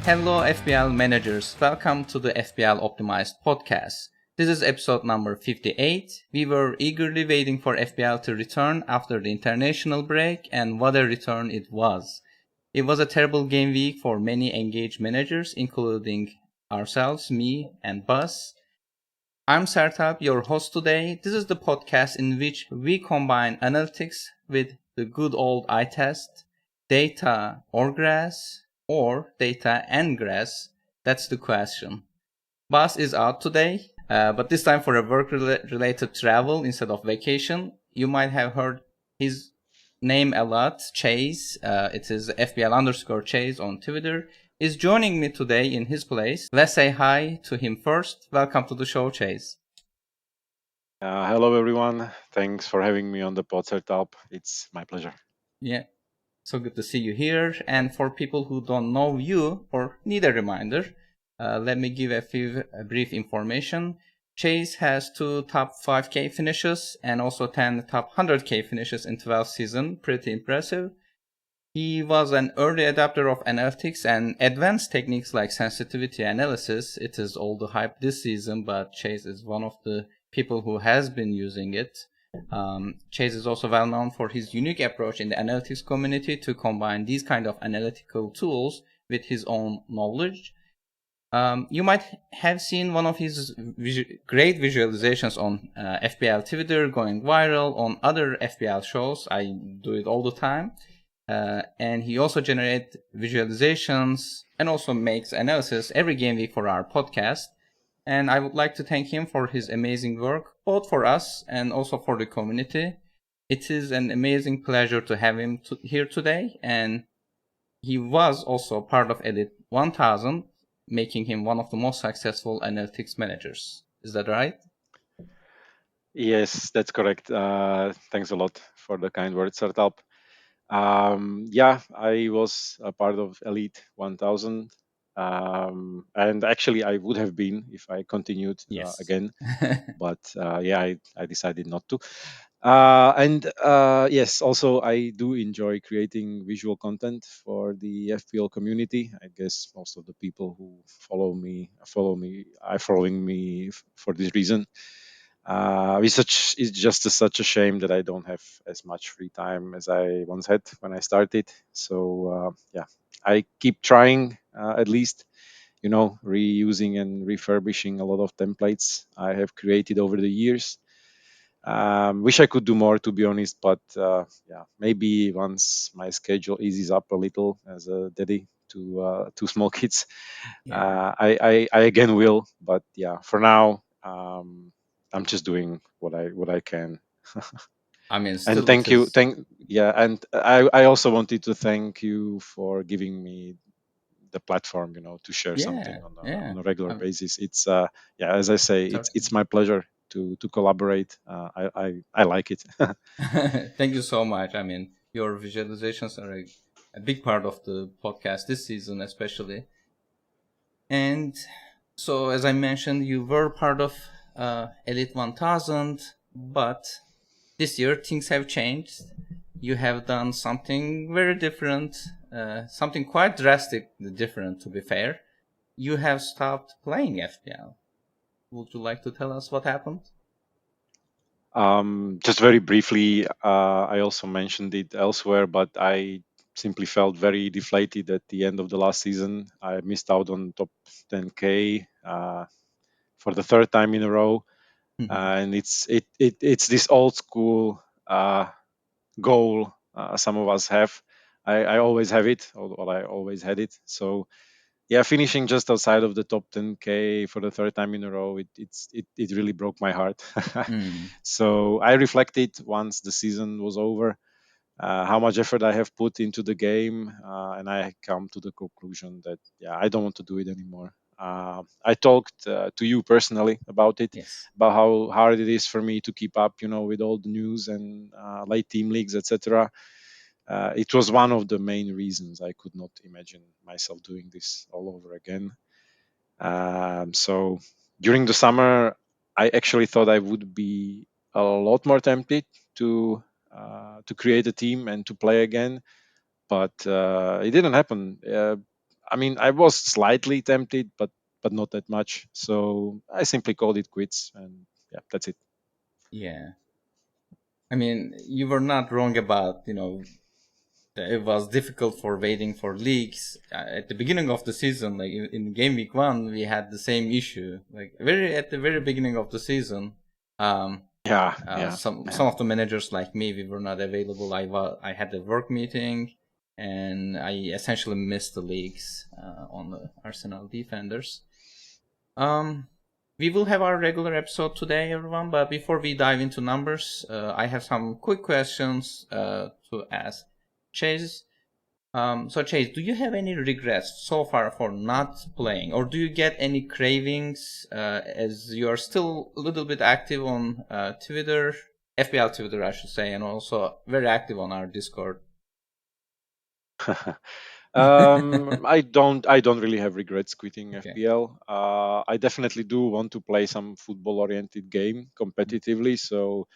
Hello FPL managers, welcome to the FPL Optimized podcast. This is episode number 58. We were eagerly waiting for FPL to return after the international break, and what a return it was. It was a terrible game week for many engaged managers, including ourselves, me, and Buzz. I'm Sertalp, your host today. This is the podcast in which we combine analytics with the good old eye test, data or grass, or data and grass. That's the question. Buzz is out today, but this time for a work-related travel instead of vacation. You might have heard his name a lot, Chase. It is FPL_Chase on Twitter. Is joining me today in his place. Let's say hi to him first. Welcome to the show, Chase. Hello, everyone. Thanks for having me on the pod, Sertalp. It's my pleasure. Yeah, so good to see you here. And for people who don't know you or need a reminder, let me give a brief information. Chase has 2 top 5k finishes and also 10 top 100k finishes in 12th season. Pretty impressive. He was an early adopter of analytics and advanced techniques like sensitivity analysis. It is all the hype this season, but Chase is one of the people who has been using it. Chase is also well known for his unique approach in the analytics community to combine these kind of analytical tools with his own knowledge. You might have seen one of his great visualizations on FPL Twitter going viral on other FPL shows. I do it all the time. And he also generates visualizations and also makes analysis every game week for our podcast. And I would like to thank him for his amazing work, both for us and also for the community. It is an amazing pleasure to have him here today. And he was also part of Elite 1000, making him one of the most successful analytics managers. Is that right? Yes, that's correct. Thanks a lot for the kind words, Sertalp. I was a part of Elite 1000. And actually, I would have been if I continued Yes. again. But I decided not to. Yes, also I do enjoy creating visual content for the FPL community. I guess most of the people who are following me for this reason. It's just such a shame that I don't have as much free time as I once had when I started. So I keep trying at least, reusing and refurbishing a lot of templates I have created over the years. Wish I could do more, to be honest, but maybe once my schedule eases up a little as a daddy to 2 small kids, Yeah. I again will. But yeah, for now, I'm just doing what I can. I mean, And still it thank you, is. and I also wanted to thank you for giving me the platform, to share something Yeah, on yeah. a regular I mean, basis. It's as I say, it's certainly. my pleasure to collaborate. I like it. Thank you so much. I mean, your visualizations are a big part of the podcast this season, especially. And so, as I mentioned, you were part of Elite 1000, but this year things have changed. You have done something very different, something quite drastically different, to be fair. You have stopped playing FPL. Would you like to tell us what happened? Just very briefly, I also mentioned it elsewhere, but I simply felt very deflated at the end of the last season. I missed out on top 10K for the third time in a row, and it's this old school goal some of us have. I always have it, or I always had it. So yeah, finishing just outside of the top 10K for the third time in a row, it really broke my heart. Mm. So I reflected once the season was over, how much effort I have put into the game, and I come to the conclusion that I don't want to do it anymore. I talked to you personally about it, Yes. about how hard it is for me to keep up, with all the news and late team leagues, etc. It was one of the main reasons I could not imagine myself doing this all over again. So during the summer, I actually thought I would be a lot more tempted to create a team and to play again, but it didn't happen. I mean, I was slightly tempted, but not that much. So I simply called it quits, and yeah, that's it. Yeah. I mean, you were not wrong about, it was difficult for waiting for leaks at the beginning of the season. Like in game week 1, we had the same issue. Like very at the very beginning of the season, Yeah. some of the managers like me, we were not available. I had a work meeting, and I essentially missed the leaks on the Arsenal defenders. We will have our regular episode today, everyone. But before we dive into numbers, I have some quick questions to ask Chase. So Chase, do you have any regrets so far for not playing, or do you get any cravings as you are still a little bit active on Twitter, FPL Twitter, I should say, and also very active on our Discord? I don't really have regrets quitting Okay. FPL. I definitely do want to play some football-oriented game competitively, so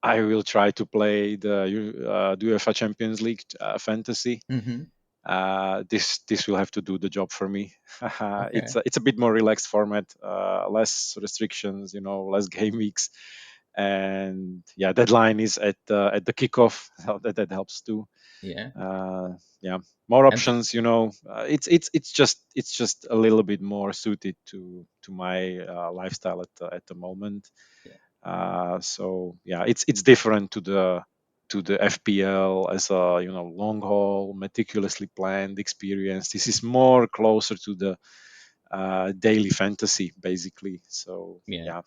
I will try to play the UEFA Champions League fantasy. Mm-hmm. This will have to do the job for me. Okay. It's a bit more relaxed format, less restrictions, less game weeks, and yeah, deadline is at the kickoff, so that helps too. Yeah. Uh, yeah, more And options. It's just a little bit more suited to my lifestyle at the moment. yeah. So yeah, it's different to the FPL as a long haul, meticulously planned experience. This is more closer to the daily fantasy, basically. So Yeah. yeah.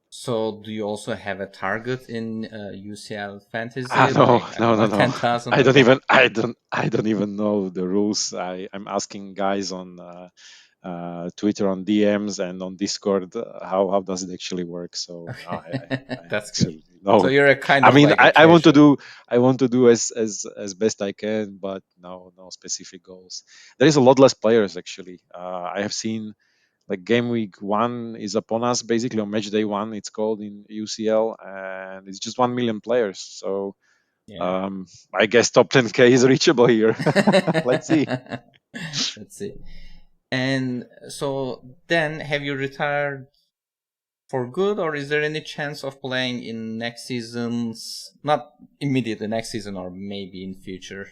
So, do you also have a target in UCL Ah, fantasy, no, like I don't no, know, no, no. 10,000? I don't Okay. even I don't even know the rules. I'm asking guys on Twitter, on DMs, and on Discord how does it actually work. So no, I That's good. actually So no. you're a kind I of mean, like a I want to casual. do as best I can, but no specific goals. There is a lot less players actually. I have seen like game week 1 is upon us, basically on match day 1. It's called in UCL, and it's just 1 million players. So Yeah. I guess top 10K is reachable here. Let's see. Let's see. And so then, have you retired for good, or is there any chance of playing in next season's, not immediately next season, or maybe in future?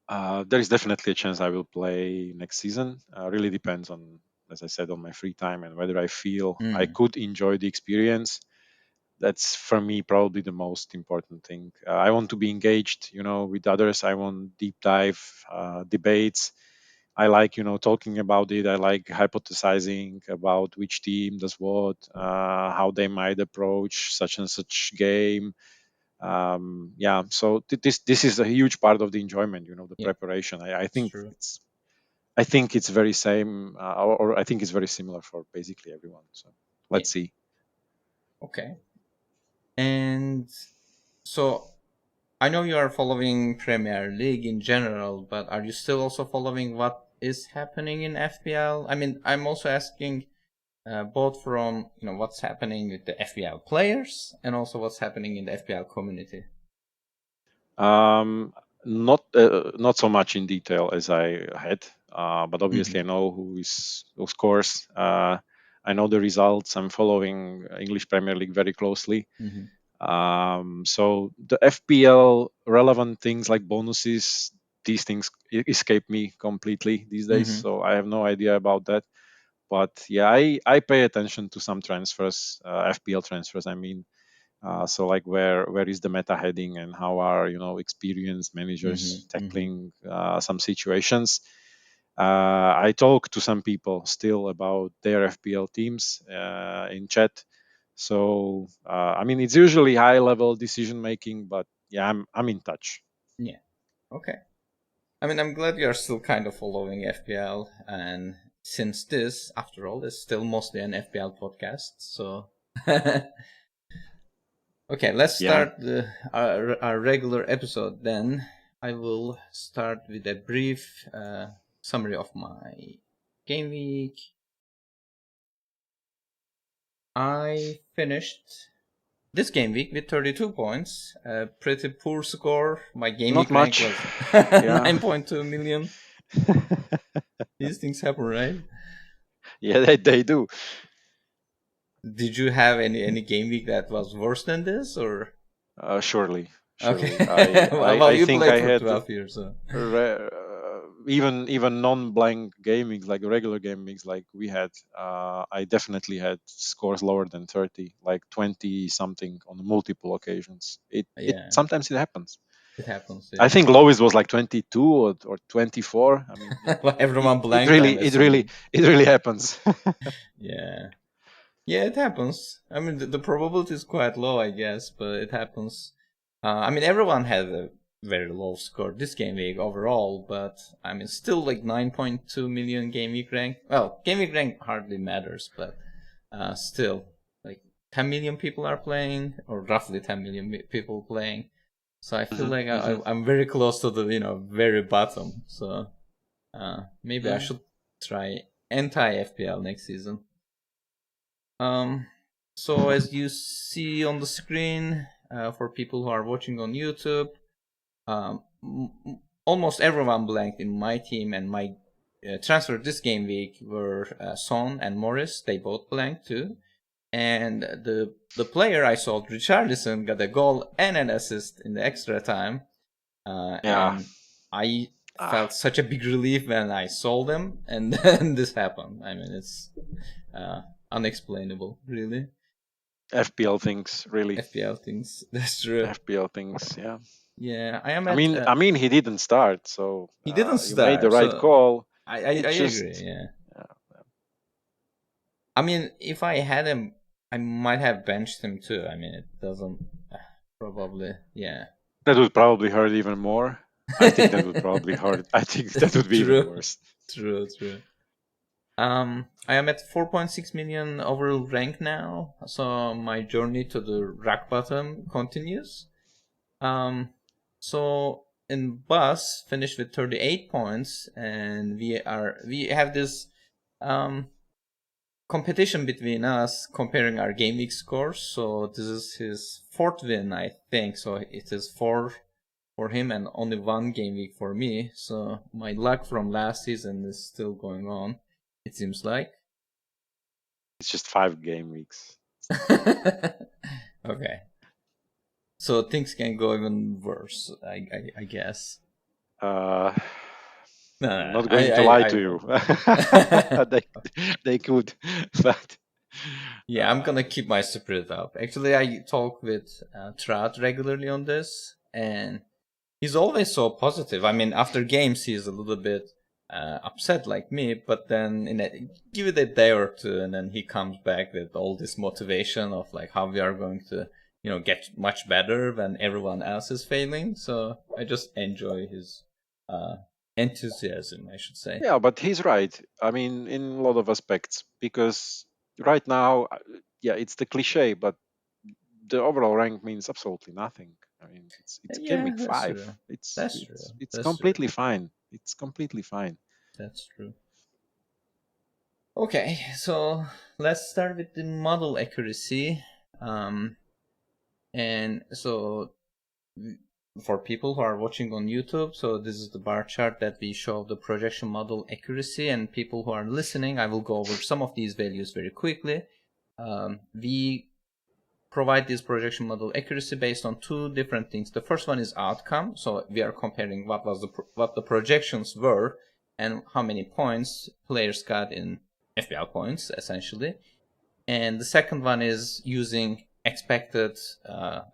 There is definitely a chance I will play next season. Really depends on, as I said, on my free time and whether I feel I Mm. could enjoy the experience. That's for me probably the most important thing. I want to be engaged, with others. I want deep dive debates. I like, talking about it. I like hypothesizing about which team does what, how they might approach such and such game. Yeah, so this is a huge part of the enjoyment, the Yeah, preparation. I it's think true. it's very same, or I think it's very similar for basically everyone. So Yeah. let's see. Okay. And so I know you are following Premier League in general, but are you still also following what is happening in FPL? I mean, I'm also asking both from what's happening with the FPL players and also what's happening in the FPL community. Not so much in detail as I had, but Mm-hmm. obviously I know who scores. I know the results. I'm following English Premier League very closely. Mm-hmm. So the FPL relevant things like bonuses, these things escape me completely these days. Mm-hmm. So I have no idea about that. But yeah, I pay attention to some transfers, FPL transfers. I mean, so like where is the meta heading, and how are experienced managers Mm-hmm. Mm-hmm. tackling some situations. I talk to some people still about their FPL teams in chat. So I mean, it's usually high level decision making, but yeah, I'm in touch. Yeah. Okay. I mean, I'm glad you're still kind of following FPL, and since this, after all, is still mostly an FPL podcast, so. Okay, let's Yeah, start our regular episode then. I will start with a brief summary of my game week. I finished this game week with 32 points. A pretty poor score. My game not week rank much. was Yeah. 9.2 million. These things happen, right? Yeah, they do. Did you have any game week that was worse than this, or? Surely, Okay. surely. I, I Well, I you think played I for had 12 years, so. even non-blank gaming, like regular gamings, like we had. I definitely had scores lower than 30, like 20 something on multiple occasions. It Yeah, sometimes it happens. it happens. I Yeah. think lowest was like 22 or 24. I mean, Well, it, everyone it blanked, really I'm it really assuming. it really happens. Yeah. Yeah, it happens. I mean, the probability is quite low, I guess, but it happens. I mean, everyone had a very low score this game week overall, but I mean, still like 9.2 million game week rank. Well, game week rank hardly matters, but still, like 10 million people are playing, or roughly 10 million people playing. So I feel Mhm, like mhm. I'm very close to the very bottom. So maybe I Mm. should try anti FPL next season. So as you see on the screen, for people who are watching on YouTube, almost everyone blanked in my team, and my transfer this game week were Son and Morris. They both blanked too. And the player I sold, Richarlison, got a goal and an assist in the extra time. Yeah. And I Ah, felt such a big relief when I sold him, and then this happened. I mean, it's unexplainable, really. FPL things, really. FPL things. That's true. FPL things, yeah. Yeah, I am I at. mean, I mean, he didn't start, so He didn't you made the start, right so call. I It's agree. just, Yeah, yeah, I mean, if I had him, I might have benched him too. I mean, it doesn't probably. Yeah. that would probably hurt even more. I think that would probably hurt. I think that would be even True. worse. True. I am at 4.6 million overall rank now, so my journey to the rock bottom continues. So in bus finished with 38 points, and we have this competition between us comparing our game week scores. So this is his fourth win, I think. So it is four for him and only one game week for me. So my luck from last season is still going on, it seems like. It's just 5 game weeks. Okay. So things can go even worse, I guess. Uh, No, I'm no, not going to lie to you. I They could, but yeah, I'm gonna keep my spirit up. Actually, I talk with Trout regularly on this, and he's always so positive. I mean, after games, he's a little bit upset like me, but then give it a day or two, and then he comes back with all this motivation of like how we are going to, get much better when everyone else is failing. So I just enjoy his uh, enthusiasm, I should say. yeah, but he's right. I mean, in a lot of aspects, because right now, yeah, it's the cliche, but the overall rank means absolutely nothing. I mean, it's game Yeah, week that's 5. true. It's That's true. it's it's That's true. completely fine. It's completely fine. That's true. Okay, so let's start with the model accuracy. Um, and so for people who are watching on YouTube, so this is the bar chart that we show the projection model accuracy, and people who are listening, I will go over some of these values very quickly. We provide this projection model accuracy based on two different things. The first one is outcome, so we are comparing what the projections were and how many points players got in FPL points, essentially. And the second one is using expected,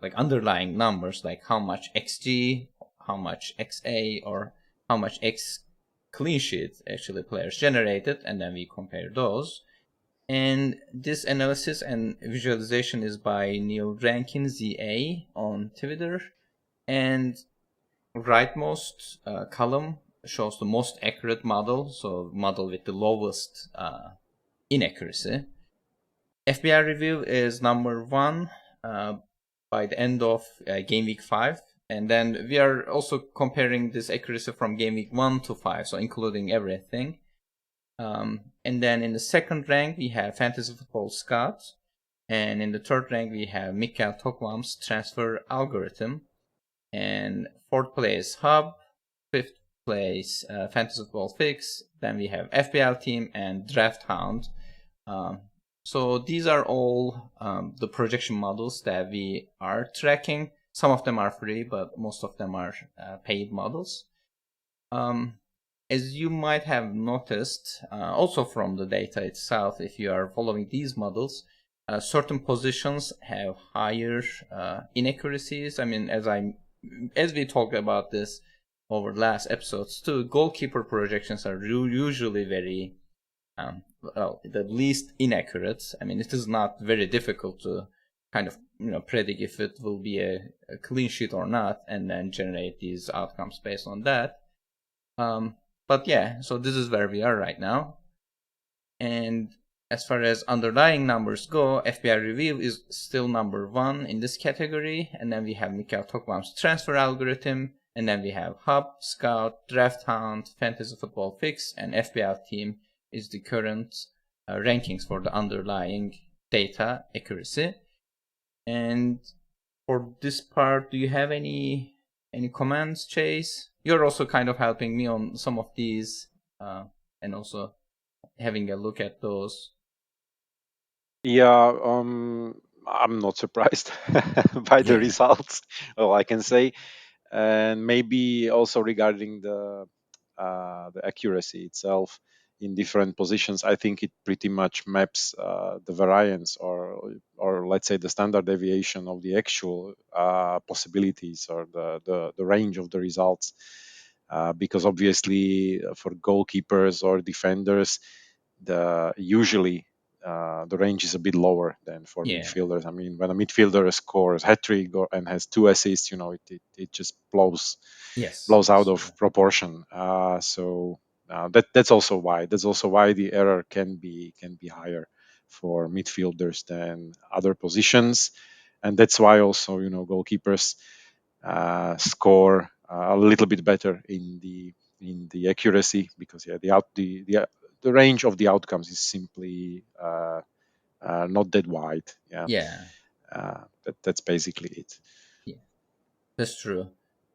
like underlying numbers, like how much XG, how much XA, or how much X clean sheet actually players generated, and then we compare those. And this analysis and visualization is by NeilRankinZA on Twitter. And rightmost column shows the most accurate model, so model with the lowest inaccuracy. FBR review is number one by the end of game week 5. And then we are also comparing this accuracy from game week 1 to 5, so including everything. And then in the second rank, we have Fantasy Football Scott. And in the third rank, we have Mikael Toklam's transfer algorithm. And fourth place, Hub. Fifth plays Fantasy Football Fix. Then we have FPL Team and Draft Hound. So these are all the projection models that we are tracking. Some of them are free, but most of them are paid models. As you might have noticed, also from the data itself, if you are following these models, certain positions have higher inaccuracies. I mean, as we talked about this over the last episodes too, goalkeeper projections are usually very the least inaccurate. I mean, it is not very difficult to kind of predict if it will be a clean sheet or not, and then generate these outcomes based on that. But yeah, so this is where we are right now. And as far as underlying numbers go, FBI Review is still number 1 in this category. And then we have Mikhail Toklam's transfer algorithm. And then we have Hub, Scout, Draft Hunt, Fantasy Football Fix, and FPL Team is the current rankings for the underlying data accuracy. And for this part, do you have any comments, Chase? You're also kind of helping me on some of these and also having a look at those. Yeah, I'm not surprised by the results. Well, I can say, and maybe also regarding the accuracy itself in different positions, I think it pretty much maps the variance or let's say the standard deviation of the actual possibilities or the range of the results. Because obviously for goalkeepers or defenders, usually the range is a bit lower than for midfielders. I mean, when a midfielder scores hat-trick and has 2 assists, it just blows out of proportion. So that's also why the error can be higher for midfielders than other positions, and that's why also goalkeepers score a little bit better in the accuracy, because the range of the outcomes is simply not that wide. That's basically it. That's true.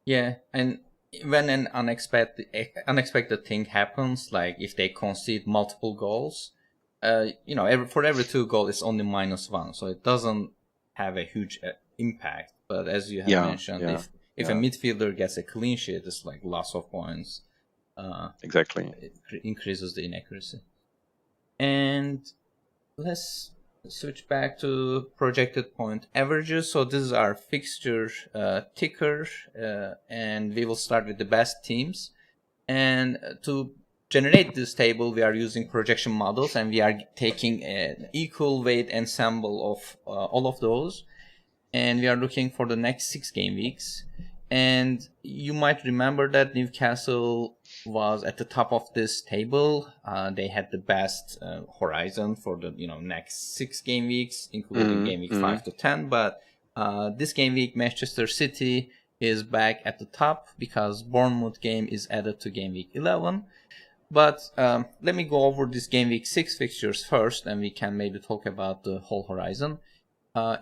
Yeah, and when an unexpected thing happens, like if they concede multiple goals, for every 2 goals it's only -1, so it doesn't have a huge impact. But as you have mentioned, if a midfielder gets a clean sheet, it's like loss of points. Exactly. It increases the inaccuracy. And let's switch back to projected point averages. So this is our fixture ticker, and we will start with the best teams. And to generate this table, we are using projection models, and we are taking an equal weight ensemble of all of those. And we are looking for the next 6 game weeks. And you might remember that Newcastle was at the top of this table. They had the best horizon for the next 6 game weeks, including game week 5 to 10. But this game week, Manchester City is back at the top because Bournemouth game is added to game week 11. But let me go over this game week 6 fixtures first, and we can maybe talk about the whole horizon.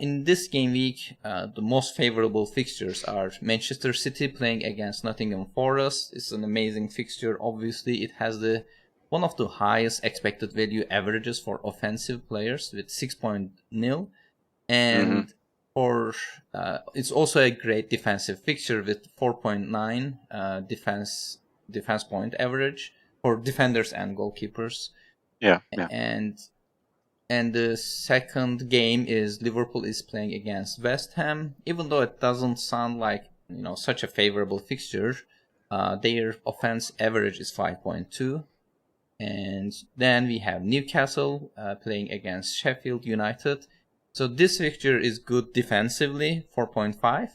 In this game week, the most favorable fixtures are Manchester City playing against Nottingham Forest. It's an amazing fixture. Obviously, it has one of the highest expected value averages for offensive players with 6.0, and it's also a great defensive fixture with 4.9 defense point average for defenders and goalkeepers. And the second game is Liverpool is playing against West Ham. Even though it doesn't sound like such a favorable fixture, their offense average is 5.2. And then we have Newcastle playing against Sheffield United. So this fixture is good defensively, 4.5.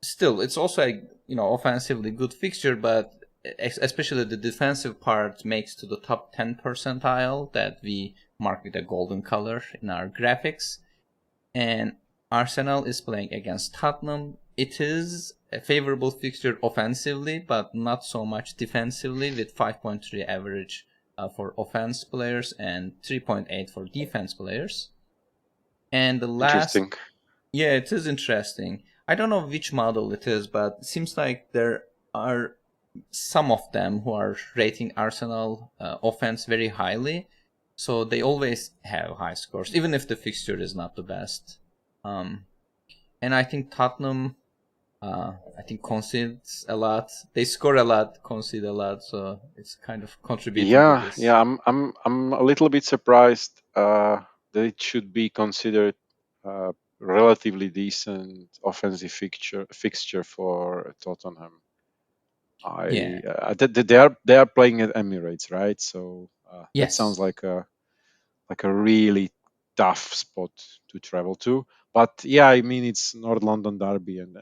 Still, it's also a offensively good fixture, but especially the defensive part makes to the top 10 percentile that we mark with a golden color in our graphics. And Arsenal is playing against Tottenham. It is a favorable fixture offensively, but not so much defensively, with 5.3 average for offense players and 3.8 for defense players. And the last... Yeah, it is interesting. I don't know which model it is, but it seems like there are some of them who are rating Arsenal offense very highly, so they always have high scores, even if the fixture is not the best. And I think Tottenham, concedes a lot. They score a lot, concede a lot, so it's kind of contributing to this. Yeah. I'm a little bit surprised that it should be considered relatively decent offensive fixture for Tottenham. They are playing at Emirates, right? So that sounds Yes. like a really tough spot to travel to. But yeah, I mean it's North London derby, and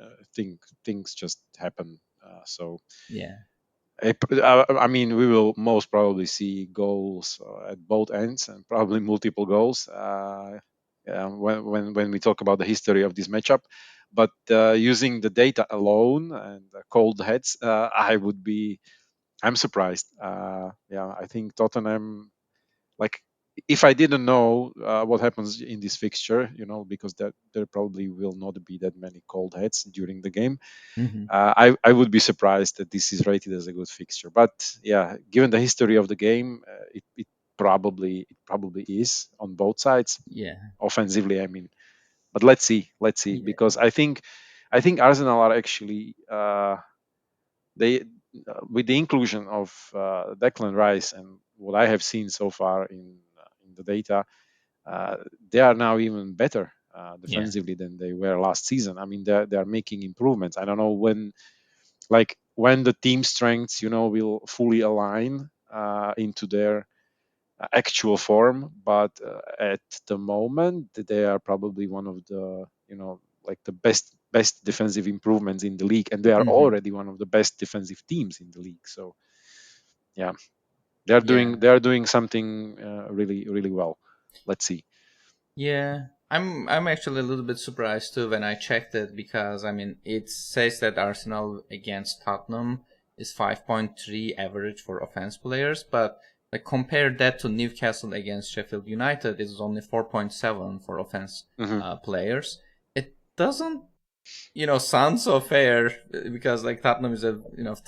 things just happen. So Yeah. I mean, we will most probably see goals at both ends and probably multiple goals when we talk about the history of this matchup. But using the data alone and cold heads, I'm surprised. Yeah, I think Tottenham, like, if I didn't know what happens in this fixture, because there probably will not be that many cold heads during the game. Mm-hmm. I would be surprised that this is rated as a good fixture. But yeah, given the history of the game, it probably is on both sides, Yeah. offensively. I mean, but let's see, Yeah. because I think Arsenal are actually they with the inclusion of Declan Rice and what I have seen so far in the data, uh, they are now even better Yeah. defensively than they were last season. I mean, they are making improvements. I don't know when the team strengths will fully align into their actual form, but at the moment they are probably one of the like the best defensive improvements in the league, and they are Mm-hmm. already one of the best defensive teams in the league. So yeah, they are Yeah. doing something really really well. Let's see. Yeah, I'm actually a little bit surprised too when I checked it, because I mean it says that Arsenal against Tottenham is 5.3 average for offense players, but like compare that to Newcastle against Sheffield United, it is only 4.7 for offense Hmm. players. It doesn't sound so fair, because like Tottenham is a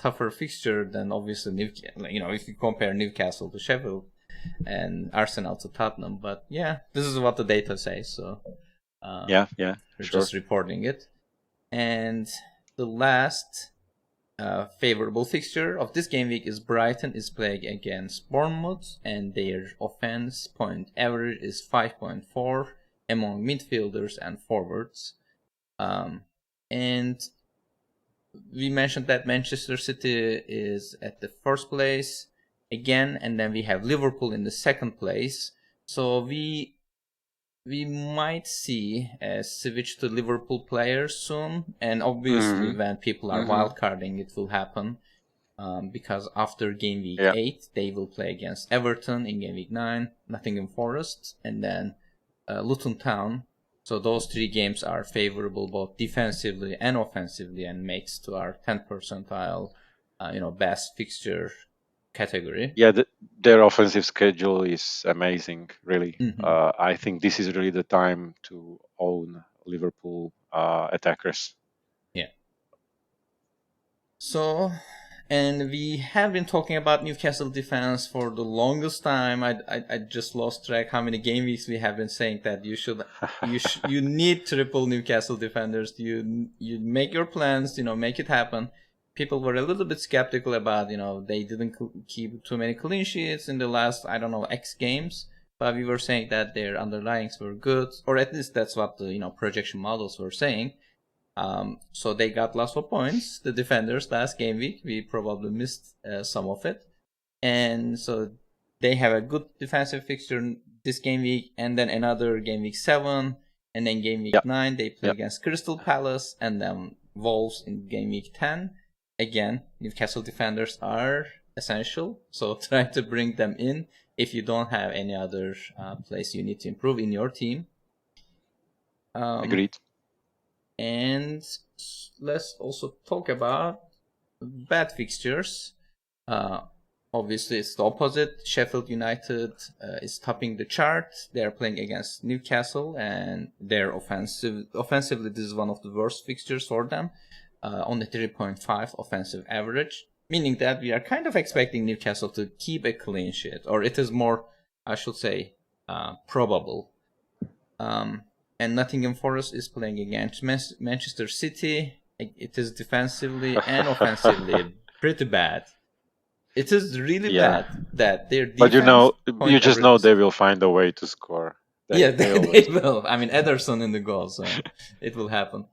tougher fixture than obviously Newcastle. If you compare Newcastle to Sheffield and Arsenal to Tottenham. But yeah, this is what the data says, so Yeah, we're sure. just reporting it. And the last favorable fixture of this game week is Brighton is playing against Bournemouth, and their offense point average is 5.4 among midfielders and forwards. And we mentioned that Manchester City is at the first place again, and then we have Liverpool in the second place. So we might see a switch to Liverpool players soon, and obviously Hmm. when people are Hmm. wildcarding, it will happen. Because after game week Yeah. 8, they will play against Everton in game week 9, Nottingham Forest, and then Luton Town. So those 3 games are favorable both defensively and offensively, and makes to our 10th percentile, best fixture category. Yeah, their offensive schedule is amazing, really. Mm-hmm. I think this is really the time to own Liverpool attackers. Yeah. So, and we have been talking about Newcastle defense for the longest time. I just lost track how many game weeks we have been saying that you need triple Newcastle defenders. You make your plans, make it happen. People were a little bit skeptical about, they didn't keep too many clean sheets in the last, I don't know, X games. But we were saying that their underlyings were good, or at least that's what the projection models were saying. So they got lots of points, the defenders, last game week. We probably missed some of it. And so they have a good defensive fixture this game week, and then another game week 7, and then game Yeah, week 9 they play yeah, against Crystal Palace, and then Wolves in game week 10. Again, Newcastle defenders are essential, so try to bring them in if you don't have any other place you need to improve in your team. Um, agreed. and let's also talk about bad fixtures. Uh, Obviously, it's the opposite. Sheffield United is topping the chart. They are playing against Newcastle, and their offensively, this is one of the worst fixtures for them. Only 3.5 offensive average. meaning that we are kind of expecting Newcastle to keep a clean sheet, or it is more, I should say, probable. And Nottingham Forest is playing against Manchester City. It is defensively and offensively pretty bad. It is really Yeah, bad that their but defense you point just average know is. they will find a way to score. Yeah, They they always do. will. I mean, Ederson in the goal, so it will happen.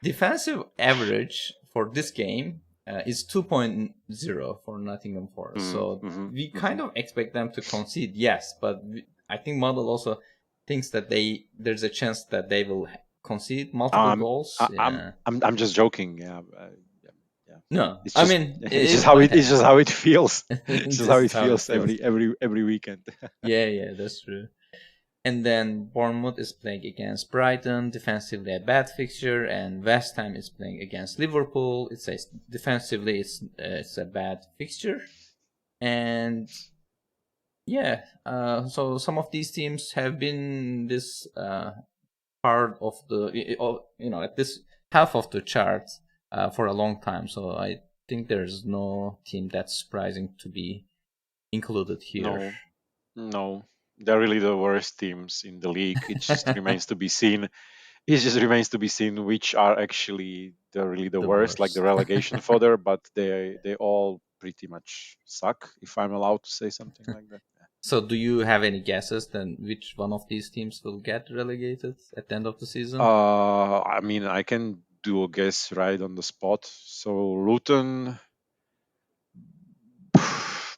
Defensive average for this game is 2.0 for Nottingham Forest. Mm, So hmm we hmm kind of expect them to concede, yes, but I think model also thinks that there's a chance that they will concede multiple goals. Yeah. I'm just joking. Yeah, yeah, yeah. No, It's I just mean it might it's just happen. how it feels. It's just how This is it how it feels feels. every weekend. Yeah, that's true. And then Bournemouth is playing against Brighton, defensively a bad fixture, and West Ham is playing against Liverpool. It says defensively it's a bad fixture, and yeah, so some of these teams have been this part of the at this half of the chart for a long time. So I think there's no team that's surprising to be included here. No, no, they're really the worst teams in the league. It just remains to be seen. It just remains to be seen which are actually the The worst, like the worst. relegation fodder. But they all pretty much suck, if I'm allowed to say something like that. So, do you have any guesses then which one of these teams will get relegated at the end of the season? I mean, I can do a guess right on the spot. So Luton,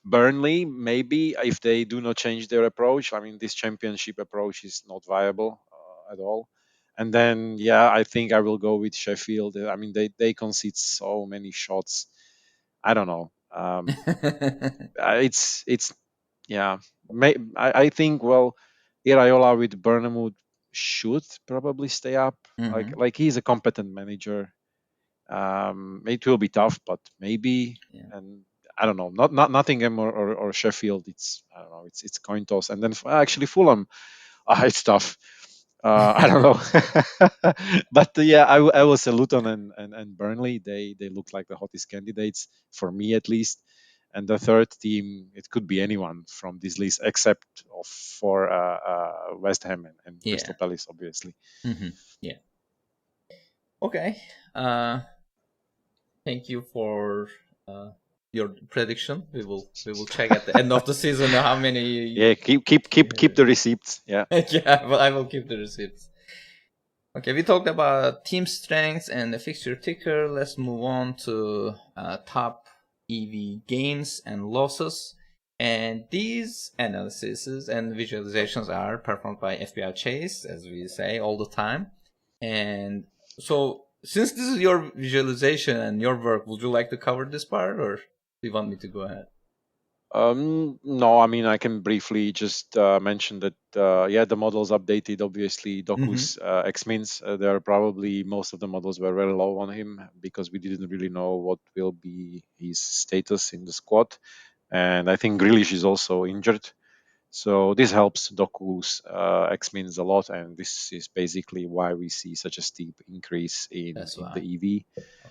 Burnley, maybe if they do not change their approach. I mean, this championship approach is not viable at all. And then, yeah, I think I will go with Sheffield. I mean, they concede so many shots. I don't know. It's yeah. I think Iraola with Burnham should probably stay up. Mm-hmm. Like he's a competent manager. It will be tough, but maybe. Yeah. And I don't know, not Nottingham or Sheffield. It's I don't know. It's coin toss, and then actually Fulham. It's tough. I don't know, but yeah, I will say Luton and Burnley. They look like the hottest candidates for me at least. And the third team, it could be anyone from this list except for West Ham and Yeah. Crystal Palace, obviously. Mm-hmm. Yeah. Okay. Uh, Thank you for your prediction. We will check at the end of the season how many. Yeah, keep the receipts. Yeah. Yeah, but I will keep the receipts. Okay, we talked about team strengths and the fixture ticker. Let's move on to top EV gains and losses. And these analyses and visualizations are performed by FPL Chase, as we say all the time. And so, since this is your visualization and your work, would you like to cover this part, or do you want me to go ahead? No, I mean I can briefly just mention that yeah, the models updated. Obviously, Mm-hmm. Doku's X-Mins. There are probably most of the models were very low on him because we didn't really know what will be his status in the squad, and I think Grealish is also injured. So this helps Doku's X-Mins a lot, and this is basically why we see such a steep increase That's in the why. EV.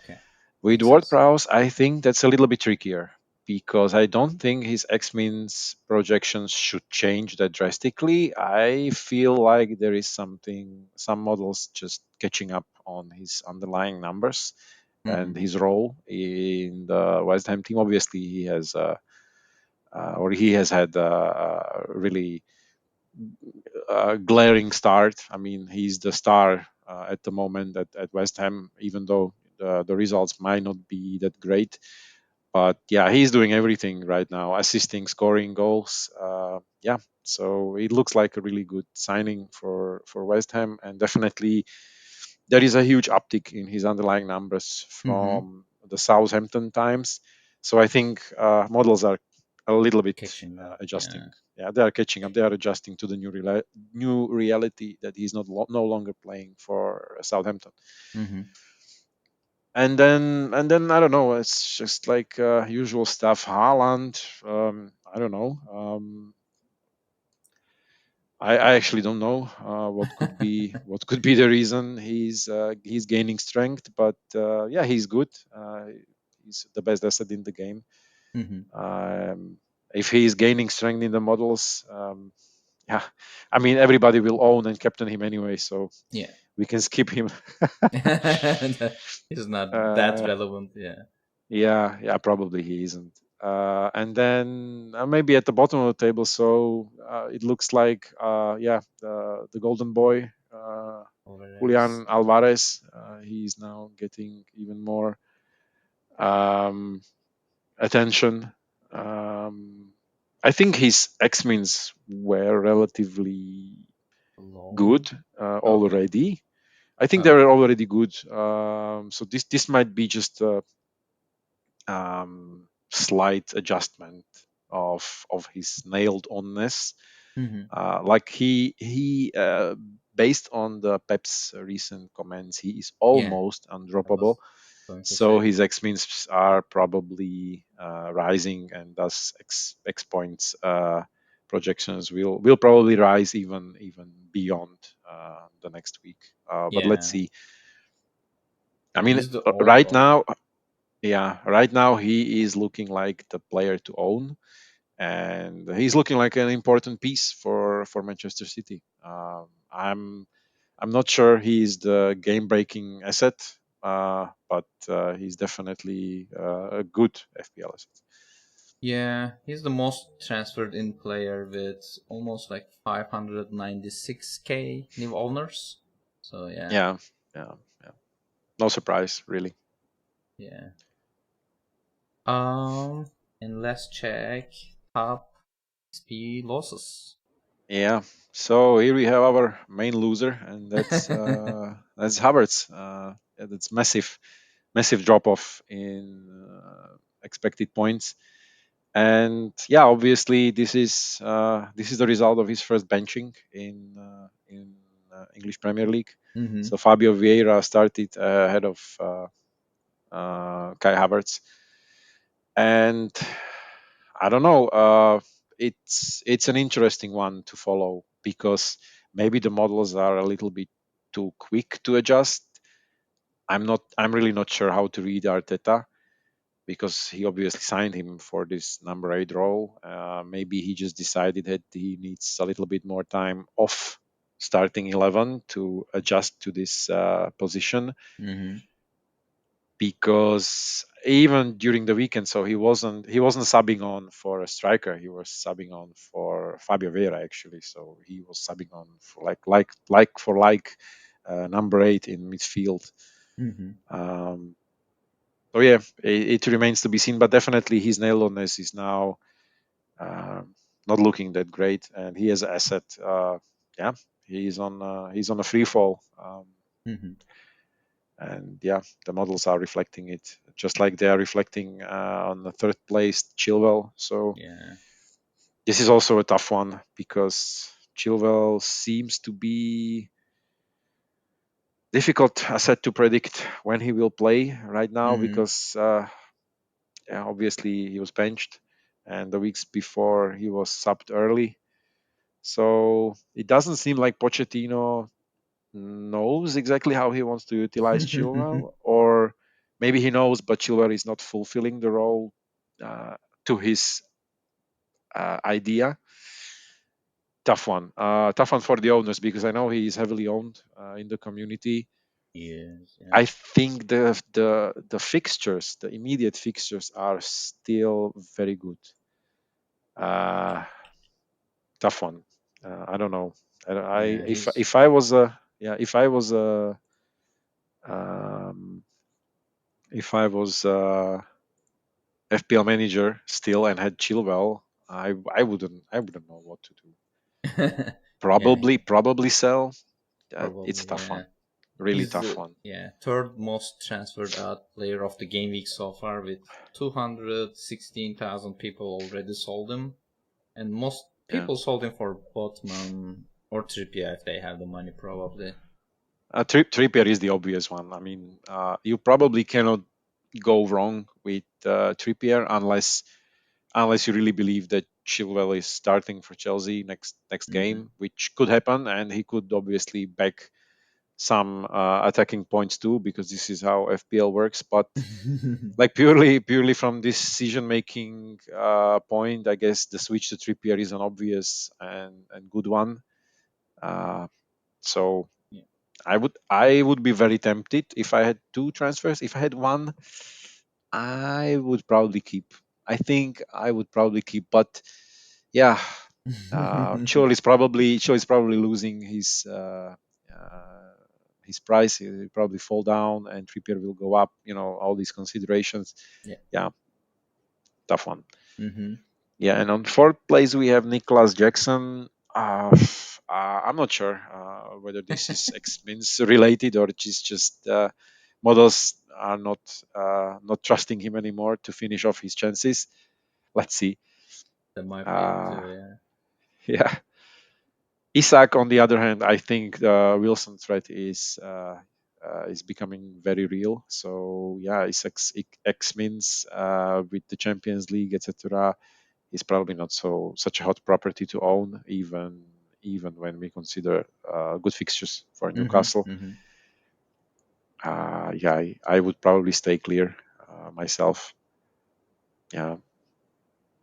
Okay, With makes sense. WordPress, I think that's a little bit trickier because I don't think his X-Means projections should change that drastically. I feel like there is some models just catching up on his underlying numbers Mm-hmm. and his role in the West Ham team. Obviously, he has had a really glaring start. I mean, he's the star at the moment at West Ham, even though the results might not be that great. But yeah, he's doing everything right now, assisting, scoring goals. Yeah, so it looks like a really good signing for West Ham, and definitely there is a huge uptick in his underlying numbers Mm-hmm. from the Southampton times. So I think models are a little bit Catching up. adjusting. Yeah. Yeah, they are catching up. They are adjusting to the new reality that he's no longer playing for Southampton. Mm-hmm. And then I don't know. It's just like usual stuff. Haaland. I don't know. I actually don't know what could be the reason he's gaining strength, but yeah, he's good. He's the best asset in the game. Hmm. If he is gaining strength in the models, yeah, I mean everybody will own and captain him anyway, so Yeah. we can skip him. He's not that uh, relevant. Yeah. yeah, probably he isn't. And then maybe at the bottom of the table, so it looks like the golden boy, Alvarez. Julian Alvarez. He's now getting even more um, attention. Um, I think his X-Means were relatively Low. good Okay. already. I think they Okay. were already good. So this might be just a slight adjustment of his nailed onness. Hmm. Like he based on the Pep's recent comments, he is Yeah. almost I undroppable. was going to So say. his X means are probably rising, and thus X points projections will probably rise even beyond the next week. But let's Yeah. see. I Yeah. mean, He's the right overall. now, yeah, right now he is looking like the player to own, and he's looking like an important piece for Manchester City. I'm not sure he's the game-breaking asset, but he's definitely a good FPL asset. Yeah, he's the most transferred in player with almost like 596k new owners. So yeah, Yeah, yeah, yeah. No surprise, really. yeah. Um, and let's check top XP losses. Yeah. So here we have our main loser, and that's Havertz. Yeah, that's massive drop off in expected points. And yeah, obviously this is the result of his first benching in English Premier League. Mm-hmm. So Fabio Vieira started ahead of Kai Havertz, and I don't know. It's an interesting one to follow because maybe the models are a little bit too quick to adjust. I'm really not sure how to read Arteta because he obviously signed him for this number 8 role. Maybe he just decided that he needs a little bit more time off starting 11 to adjust to this position, Mm-hmm. because even during the weekend, so he wasn't subbing on for a striker, he was subbing on for Fabio Vieira actually. So he was subbing on for like number 8 in midfield. Mm-hmm. um, so yeah, it remains to be seen, but definitely his nail-on-ness is now not looking that great, and he has an asset. Yeah, he's on a free fall, Mm-hmm. and yeah, the models are reflecting it, just like they are reflecting on the third place Chilwell. So Yeah. this is also a tough one because Chilwell seems to be difficult asset to predict when he will play right now Mm-hmm. because yeah, obviously he was benched, and the weeks before he was subbed early. So it doesn't seem like Pochettino knows exactly how he wants to utilize Chilwell, or maybe he knows, but Chilwell is not fulfilling the role uh, to his idea. Tough one for the owners because I know he is heavily owned in the community. Yes. Yeah. I think the fixtures, the immediate fixtures, are still very good. Uh, Tough one. I don't know. I Yeah. He's. if I was a yeah um, if I was FPL manager still and had Chilwell, I wouldn't know what to do. Yeah. Probably sell. It's a Probably. tough Yeah. one, really He's tough the one. third most transferred out player of the game week so far with 216,000 people already sold him, and most Yeah, people sold him for Botman or Trippier if they have the money probably. Trippier is the obvious one. I mean, you probably cannot go wrong with Trippier unless you really believe that Chilwell is starting for Chelsea next Mm-hmm. game, which could happen, and he could obviously back some attacking points too, because this is how FPL works. But like purely from decision making point, I guess the switch to Trippier is an obvious and good one. So Yeah. I would be very tempted if I had two transfers. If I had one, I would probably keep. I think I would probably keep, but yeah, Cho is probably losing his price. He'll probably fall down, and Trippier will go up. You know, all these considerations. Yeah. Yeah, tough one. Mm-hmm. Yeah, and on fourth place we have Nicholas Jackson. I'm not sure whether this is X-Mins related or it's just models are not trusting him anymore to finish off his chances. Let's see. That might be it Uh, too, yeah. yeah, Isaac, on the other hand, I think the Wilson threat is becoming very real. So yeah, Isaac's X-Mins with the Champions League, etc. is probably not such a hot property to own, even when we consider good fixtures for Newcastle. Mm-hmm. Mm-hmm. Yeah, I would probably stay clear myself. Yeah,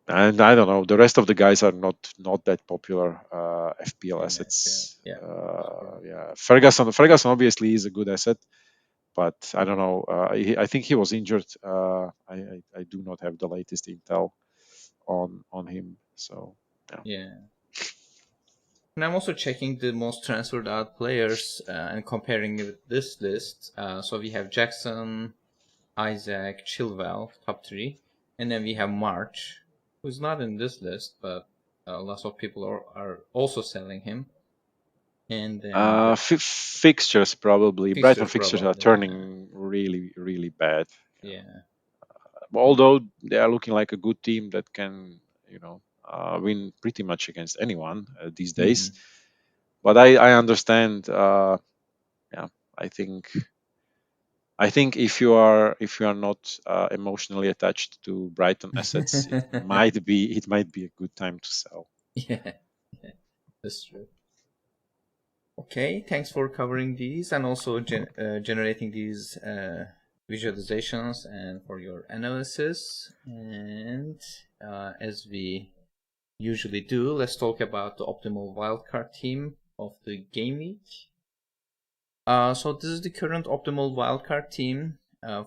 and I don't know. The rest of the guys are not that popular FPL In FPL. assets. Yeah, that's true. Yeah, Ferguson obviously is a good asset, but I don't know. I think he was injured. I do not have the latest intel on him. So yeah. Yeah. And I'm also checking the most transferred out players and comparing it with this list. So we have Jackson, Isaac, Chilwell, top three. And then we have March, who's not in this list, but lots of people are also selling him. And then the Fixtures probably. Brighton fixtures fixtures are probably. turning really bad. Yeah. Although they are looking like a good team that can, win pretty much against anyone these Mm-hmm. days. But I understand. Yeah, I think if you are not emotionally attached to Brighton assets, it might be a good time to sell. Yeah. Yeah. That's true. Okay, thanks for covering these and also generating these visualizations and for your analysis. And as we usually do, let's talk about the optimal wildcard team of the game week. So this is the current optimal wildcard team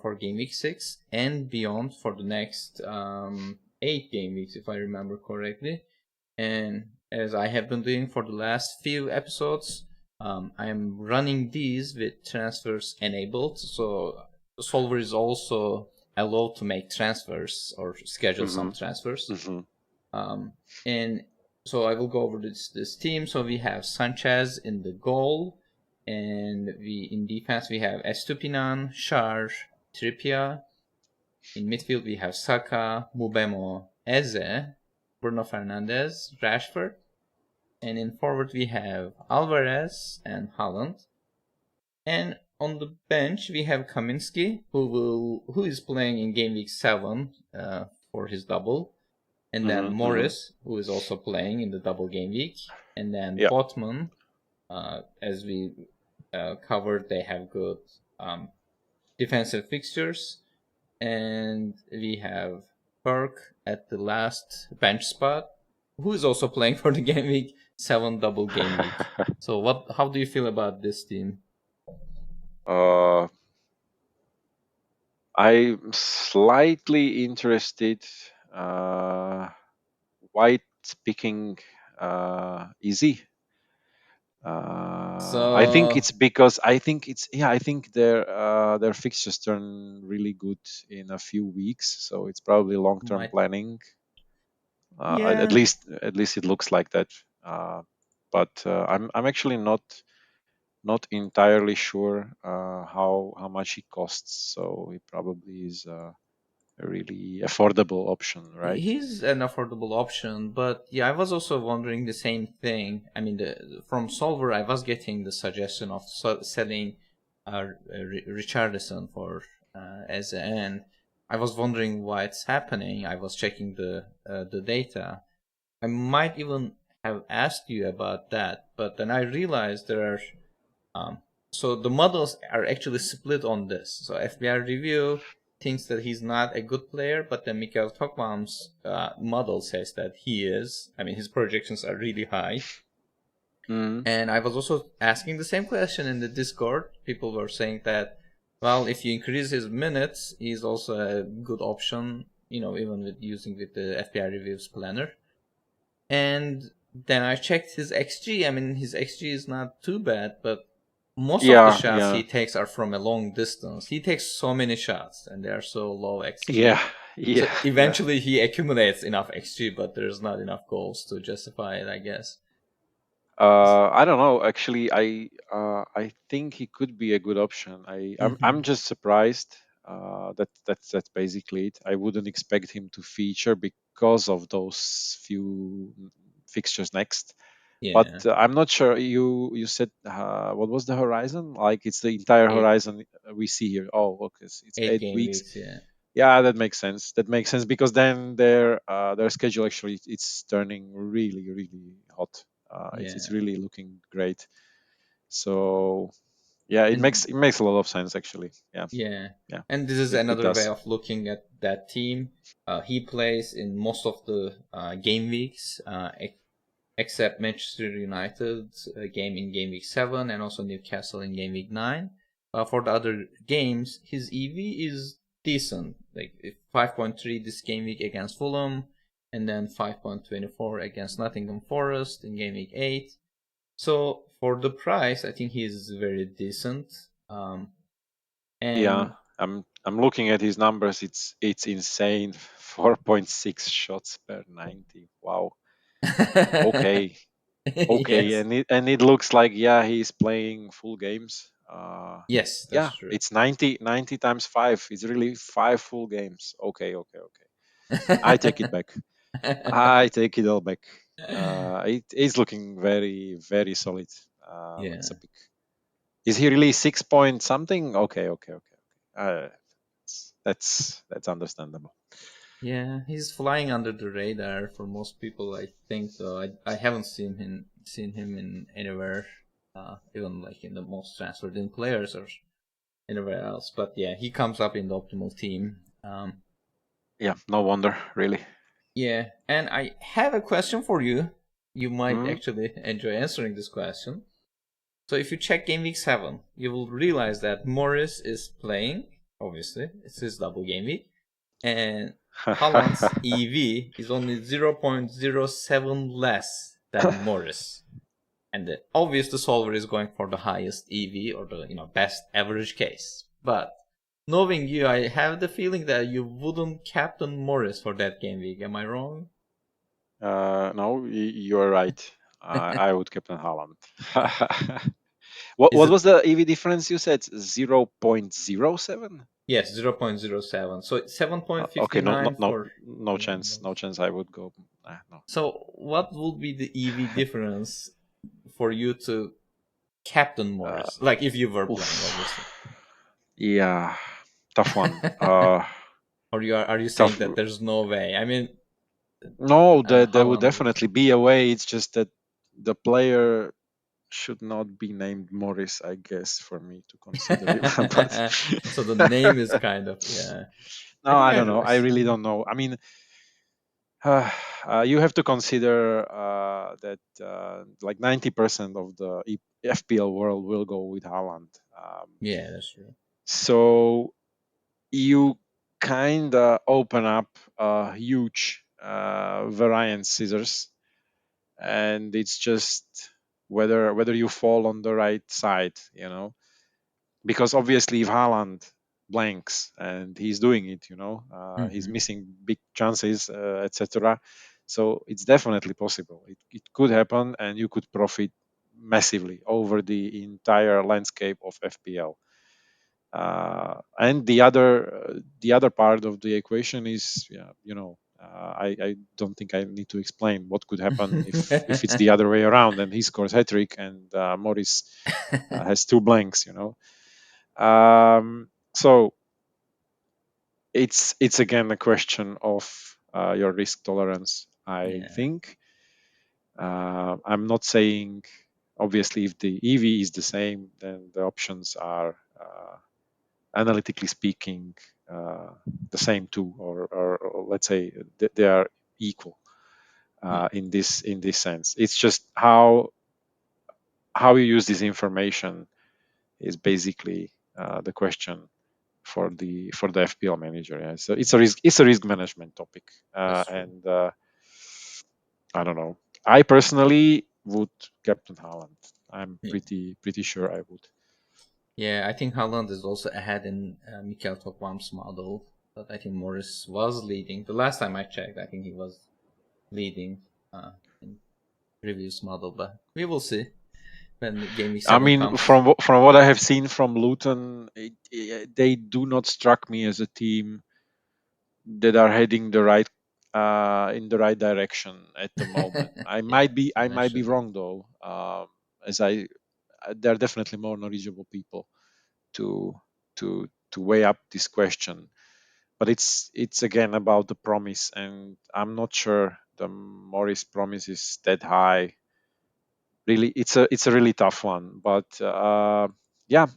for game week 6 and beyond for the next 8 game weeks, if I remember correctly. And as I have been doing for the last few episodes, I am running these with transfers enabled. So the solver is also allowed to make transfers or schedule some transfers. And so I will go over this team. So we have Sanchez in the goal, and we in defense we have Estupinan, Schär, Trippier. In midfield we have Saka, Mubemo, Eze, Bruno Fernandes, Rashford. And in forward we have Alvarez and Haaland. And on the bench we have Kaminski, who is playing in game week 7 for his double. And then Morris, who is also playing in the double game week. And then Yeah. Botman, as we covered, they have good defensive fixtures. And we have Perk at the last bench spot, who is also playing for the game week 7 double game week. So how do you feel about this team? I'm slightly interested. White picking easy. I think it's because I think their fixtures turn really good in a few weeks, so it's probably long-term planning. At least it looks like that. But I'm actually not entirely sure how much it costs. So it probably is a really affordable option, right? He's an affordable option, but yeah, I was also wondering the same thing. I mean, from Solver, I was getting the suggestion of selling Richarlison for as and I was wondering why it's happening. I was checking the data. I might even have asked you about that, but then I realized there are So the models are actually split on this. So FPL review thinks that he's not a good player, but then Mikael Tokmam's model says that he is. I mean, his projections are really high. Mm. And I was also asking the same question in the Discord. People were saying that, well, if you increase his minutes, he's also a good option, even with using with the FPL reviews planner. And then I checked his XG. I mean, his XG is not too bad, but most of the Yeah, shots yeah, he takes are from a long distance. He takes so many shots, and they are so low yeah, XG. So yeah, yeah. eventually he accumulates enough XG, but there's not enough goals to justify it, I guess. I don't know. Actually, I think he could be a good option. I'm Mm-hmm. just surprised. That's basically it. I wouldn't expect him to feature because of those few fixtures next. But Yeah, I'm not sure. You said what was the horizon? Like it's the entire eight horizon we see here. Oh, okay, so it's eight eight game weeks. weeks. Yeah, Yeah, that makes sense. That makes sense because then their schedule actually it's turning really really hot. It's yeah, really looking great. So yeah, and it makes a lot of sense actually. Yeah, yeah, yeah, and this is it another way does. of looking at that team. He plays in most of the game weeks, except Manchester United game in game week 7 and also Newcastle in game week 9. For the other games, his EV is decent, like 5.3 this game week against Fulham, and then 5.24 against Nottingham Forest in game week 8. So for the price, I think he's very decent. Yeah, And I'm looking at his numbers. It's insane. 4.6 shots per 90. Wow. Okay. Okay, yes, and it looks like yeah, he's playing full games. yes, Yeah, that's true. it's 90 times 5. It's really 5 full games. Okay, okay, okay. I take it back. I take it all back. It is looking very, very solid. Let's Yeah. pick. Is he really 6 point something? Okay, okay, okay, okay. That's understandable. Yeah, he's flying under the radar for most people, I think. Though I haven't seen him in anywhere, even like in the most transferred in players or anywhere else. But yeah, he comes up in the optimal team. Yeah, no wonder, really. Yeah, and I have a question for you. You might Hmm? actually enjoy answering this question. So if you check game week 7, you will realize that Morris is playing. Obviously, it's his double game week, and Haaland's EV is only 0.07 less than Morris. And the solver is going for the highest EV or the best average case. But knowing you, I have the feeling that you wouldn't captain Morris for that game week. Am I wrong? No, you're right. I would Captain Haaland. What Is what it? was the EV difference you said? 0.07? Yes, 0.07. So Okay, no, no, 7.59 no, for. no Yeah. chance, no chance. I would go. No. So what would be the EV difference for you to captain Uh, Morris? Like if you were playing, oof. obviously. Yeah, tough one. Or are you saying Tough. that there's no way? I mean, No, there would Holland is. definitely be a way. It's just that the player should not be named Morris, I guess, for me to consider him. But So the name is kind of, yeah. no, I think I I don't know. I I see. really don't know. I mean, you have to consider that like 90% of the FPL world will go with Haaland. Yeah, that's true. So you kind of open up a huge variance scissors, and it's just whether you fall on the right side, because obviously if Haaland blanks and he's doing it, he's Hmm. missing big chances, etc. So it's definitely possible. It could happen, and you could profit massively over the entire landscape of FPL. And the other part of the equation is, yeah, I don't think I need to explain what could happen if it's the other way around and he scores hat trick and Morris has two blanks. So it's again a question of your risk tolerance. I Yeah. think I'm not saying Obviously, if the EV is the same, then the options are analytically speaking the same too, or let's say they are equal in this sense. It's just how you use this information is basically the question for the FPL manager. Yeah. So it's a risk management topic, That's true. and I don't know. I personally would captain Haaland. I'm Yeah. pretty sure I would. Yeah, I think Haaland is also ahead in Mikel Toplam's model, but I think Morris was leading. The last time I checked, I think he was leading in previous model, but we will see when game week I 7 mean, comes. from what I have seen from Luton, they do not struck me as a team that are heading the right in the right direction at the moment. Yeah, I that might be should be. wrong though. As I There are definitely more knowledgeable people to weigh up this question. But it's again about the promise, and I'm not sure the Morris promise is that high. Really, it's a really tough one. But yeah,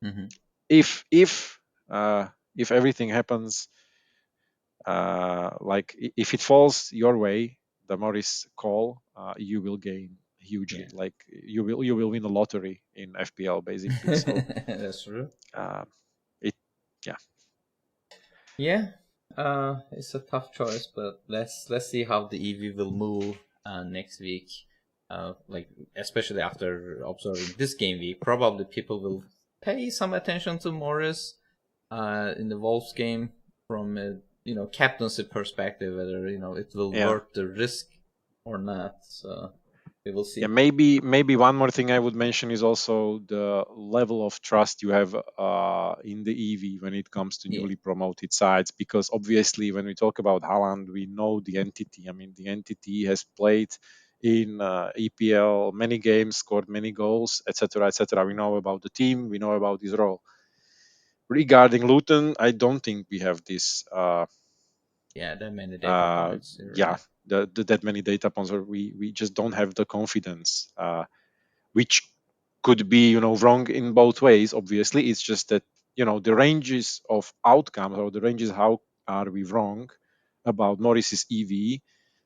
Mm-hmm. if if uh, if everything happens like if it falls your way, the Morris call, you will gain hugely. Yeah, Like you will win a lottery in FPL basically. So that's true. uh, it yeah. Yeah, it's a tough choice, but let's see how the EV will move next week. Like especially after observing this game week, probably people will pay some attention to Morris in the Wolves game from a captaincy perspective, whether it will Yeah. worth the risk or not. So we will Yeah, see. maybe one more thing I would mention is also the level of trust you have in the EV when it comes to Yeah, newly promoted sides. Because obviously, when we talk about Haaland, we know the entity. I mean, the entity has played in EPL many games, scored many goals, etc., etc. We know about the team, we know about his role. Regarding Luton, I don't think we have this. yeah, there are many data Uh, points. You're yeah, right. that many data points, or we just don't have the confidence. Which could be wrong in both ways. Obviously, it's just that the ranges of outcomes, or the ranges how are we wrong about Morris's EV,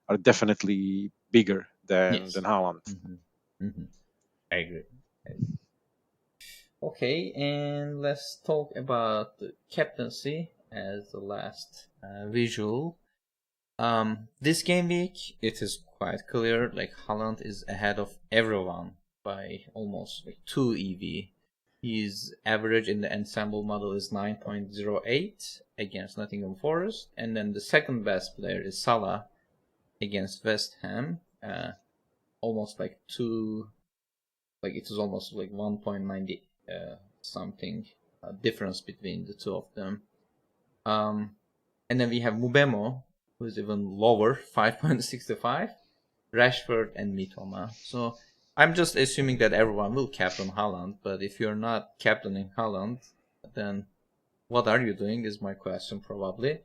are definitely bigger than Yes. Haaland. Mm-hmm. Mm-hmm. I agree. Okay, and let's talk about the captaincy as the last visual. This game week, it is quite clear, like Haaland is ahead of everyone by almost like 2 EV. His average in the ensemble model is 9.08 against Nottingham Forest, and then the second best player is Salah against West Ham, almost like 2, like it was almost like 1.90 something difference between the two of them. And then we have Mubemo, who is even lower, 5.65, Rashford and Mitoma. So I'm just assuming that everyone will captain Haaland, but if you're not captaining Haaland, then what are you doing is my question probably.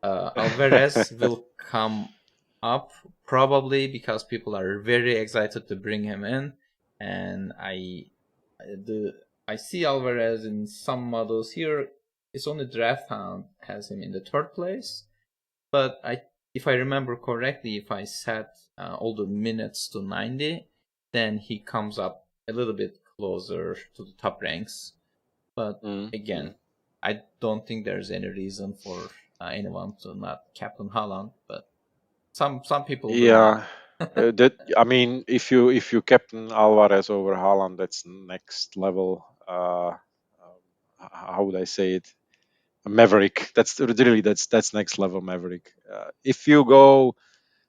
Alvarez will come up probably because people are very excited to bring him in, and the I see Alvarez in some models here. It's only Draft Hound has him in the third place, but if I remember correctly, if I set all the minutes to 90, then he comes up a little bit closer to the top ranks. But Mm-hmm. again, I don't think there's any reason for anyone to not captain Haaland, but some people will not. Yeah, that I mean, if you captain Alvarez over Haaland, that's next level. How would I say it? A maverick. That's next level maverick. If you go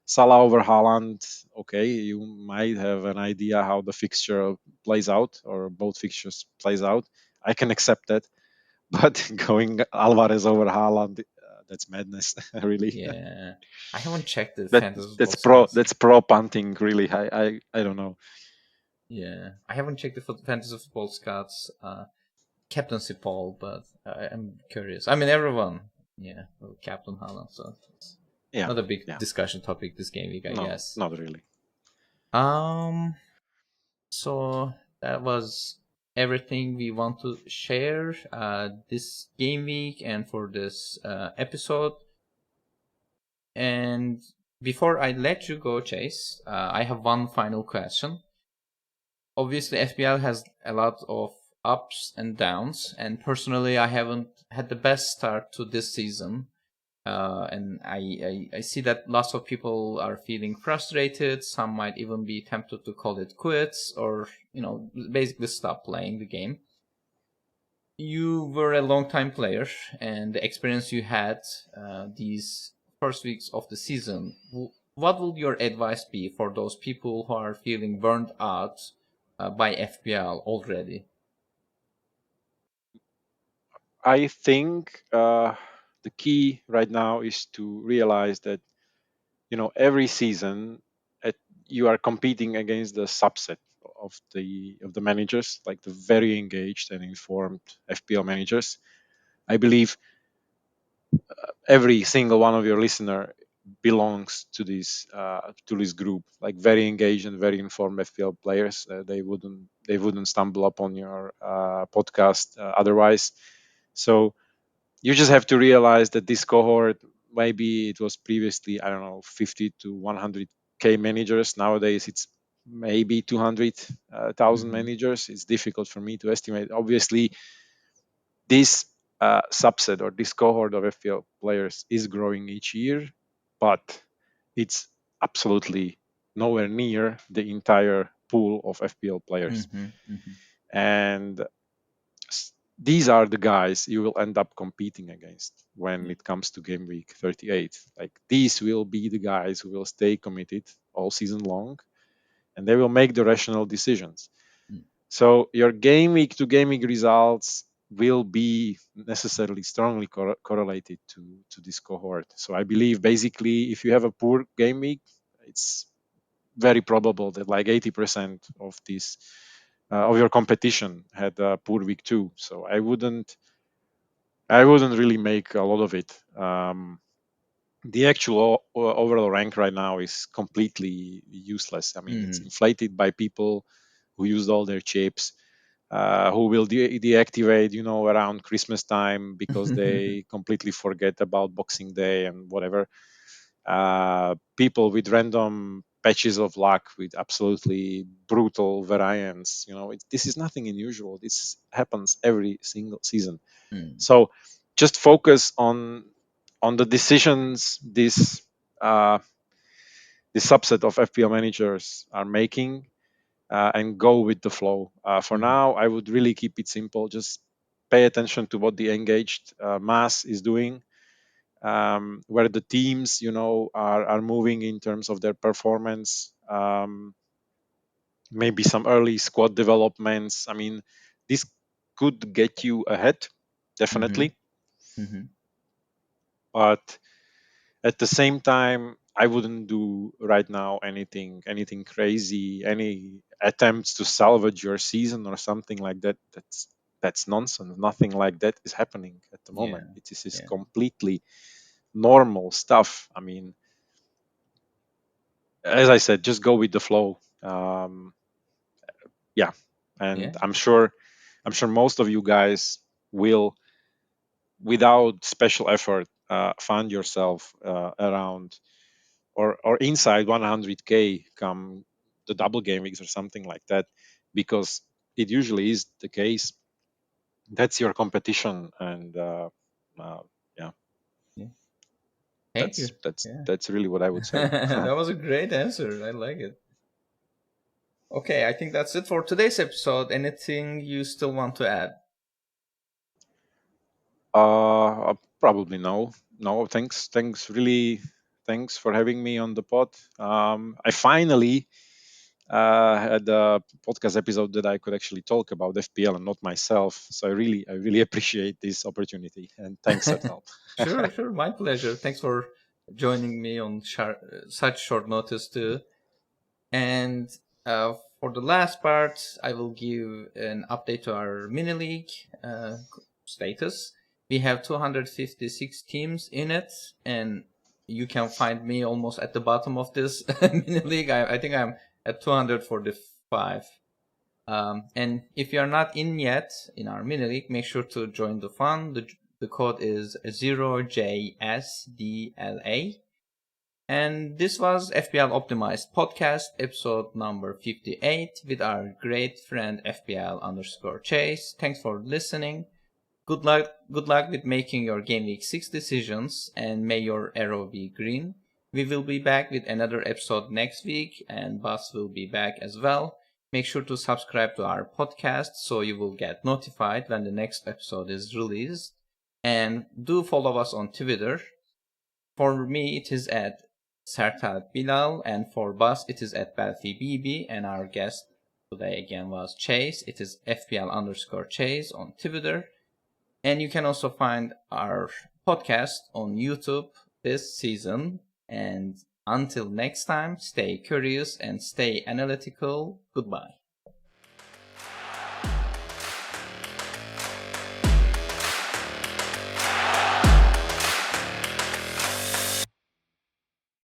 Salah over Haaland, okay, you might have an idea how the fixture plays out, or both fixtures plays out. I can accept that, but going Alvarez over Haaland, that's madness, really. Yeah, I haven't checked the That fantasy football stats. that's pro punting, really. I don't know. Yeah, I haven't checked the fantasy football stats captaincy poll, but I'm curious. I mean, everyone, yeah, will captain Haaland, so it's Yeah, not a big yeah. discussion topic this game week, I No, guess. not really. Um, So that was everything we want to share this game week and for this episode. And before I let you go, Chase, I have one final question. Obviously, FPL has a lot of ups and downs, and personally, I haven't had the best start to this season. And I see that lots of people are feeling frustrated. Some might even be tempted to call it quits or, basically stop playing the game. You were a long time player, and the experience you had these first weeks of the season, what would your advice be for those people who are feeling burned out by FPL already? I think the key right now is to realize that every season at, you are competing against the subset of the managers, like the very engaged and informed FPL managers. I believe every single one of your listener belongs to this group, like very engaged and very informed FPL players. They wouldn't stumble upon your podcast otherwise. So you just have to realize that this cohort, maybe it was previously, I don't know, 50 to 100k managers. Nowadays it's maybe 200,000 Mm-hmm. managers. It's difficult for me to estimate. Obviously, this subset or this cohort of FPL players is growing each year, but it's absolutely nowhere near the entire pool of FPL players. Mm-hmm. Mm-hmm. And these are the guys you will end up competing against when Yeah. it comes to game week 38. Like, these will be the guys who will stay committed all season long, and they will make the rational decisions. Mm. So your game week to game week results will be necessarily strongly correlated to this cohort. So I believe basically if you have a poor game week, it's very probable that like 80% of your competition had a poor week too. So I wouldn't really make a lot of it. The actual overall rank right now is completely useless. I mean, it's Mm-hmm. inflated by people who used all their chips, who will deactivate, around Christmas time because they completely forget about Boxing Day and whatever. People with random patches of luck with absolutely brutal variants. This is nothing unusual. This happens every single season. Mm. So just focus on the decisions uh, this subset of FPL managers are making, and go with the flow. For Mm-hmm. now, I would really keep it simple. Just pay attention to what the engaged mass is doing, where the teams, are moving in terms of their performance. Maybe some early squad developments. I mean, this could get you ahead, Mm-hmm. definitely. Mm-hmm. But at the same time, I wouldn't do right now anything crazy, any attempts to salvage your season or something like that. That's nonsense. Nothing like that is happening at the Yeah. moment. It is Yeah. completely normal stuff. I mean, as I said, just go with the flow. Yeah, and Yeah. I'm sure most of you guys will, without special effort, find yourself around or inside 100k come the double game weeks or something like that, because it usually is the case. That's your competition, and uh, yeah, Yeah. Thank you. that's that's Yeah. that's really what I would say. That was a great answer. I like it. Okay, I think that's it for today's episode. Anything you still want to add? Probably no. Thanks, really. Thanks for having me on the pod. I finally had a podcast episode that I could actually talk about FPL and not myself. So I really appreciate this opportunity, and thanks, Sertalp. Sure, sure. My pleasure. Thanks for joining me on such short notice too. And for the last part, I will give an update to our mini league status. We have 256 teams in it, and you can find me almost at the bottom of this mini league. I think I'm at 245. And if you are not in yet in our mini league, make sure to join the fun. The code is 0JSDLA. And this was FPL Optimized Podcast, episode number 58, with our great friend FPL_Chase. Thanks for listening. Good luck with making your Game Week 6 decisions, and may your arrow be green. We will be back with another episode next week, and Bas will be back as well. Make sure to subscribe to our podcast so you will get notified when the next episode is released. And do follow us on Twitter. For me, it is at Sertalp Bilal, and for Bas, it is at BelfiBB, and our guest today again was Chase. It is FPL_Chase on Twitter. And you can also find our podcast on YouTube this season. And until next time, stay curious and stay analytical. Goodbye.